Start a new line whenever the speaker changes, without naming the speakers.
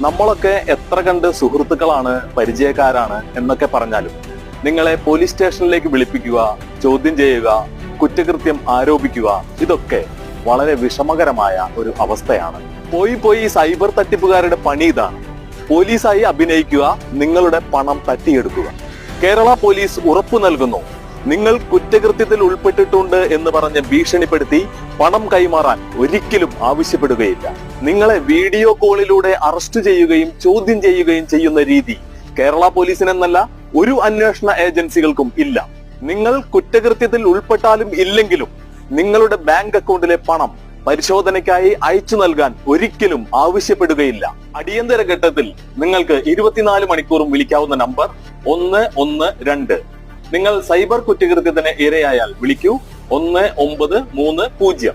നമ്മളൊക്കെ എത്ര കണ്ട് സുഹൃത്തുക്കളാണ്, പരിചയക്കാരാണ് എന്നൊക്കെ പറഞ്ഞാലും നിങ്ങളെ പോലീസ് സ്റ്റേഷനിലേക്ക് വിളിപ്പിക്കുക, ചോദ്യം ചെയ്യുക, കുറ്റകൃത്യം ആരോപിക്കുക, ഇതൊക്കെ വളരെ വിഷമകരമായ ഒരു അവസ്ഥയാണ്. പോയി സൈബർ തട്ടിപ്പുകാരുടെ പണി ഇതാണ്. പോലീസായി അഭിനയിക്കുക, നിങ്ങളുടെ പണം തട്ടിയെടുക്കുക. കേരള പോലീസ് ഉറപ്പു നൽകുന്നു, നിങ്ങൾ കുറ്റകൃത്യത്തിൽ ഉൾപ്പെട്ടിട്ടുണ്ട് എന്ന് പറഞ്ഞ് ഭീഷണിപ്പെടുത്തി പണം കൈമാറാൻ ഒരിക്കലും ആവശ്യപ്പെടുകയില്ല. നിങ്ങളെ വീഡിയോ കോളിലൂടെ അറസ്റ്റ് ചെയ്യുകയും ചോദ്യം ചെയ്യുകയും ചെയ്യുന്ന രീതി കേരള പോലീസിനെന്നല്ല ഒരു അന്വേഷണ ഏജൻസികൾക്കും ഇല്ല. നിങ്ങൾ കുറ്റകൃത്യത്തിൽ ഉൾപ്പെട്ടാലും ഇല്ലെങ്കിലും നിങ്ങളുടെ ബാങ്ക് അക്കൗണ്ടിലെ പണം പരിശോധനയ്ക്കായി അയച്ചു നൽകാൻ ഒരിക്കലും ആവശ്യപ്പെടുകയില്ല. അടിയന്തര ഘട്ടത്തിൽ നിങ്ങൾക്ക് 24 മണിക്കൂറും വിളിക്കാവുന്ന നമ്പർ 112. നിങ്ങൾ സൈബർ കുറ്റകൃത്യത്തിന് ഇരയായാൽ വിളിക്കൂ 1930.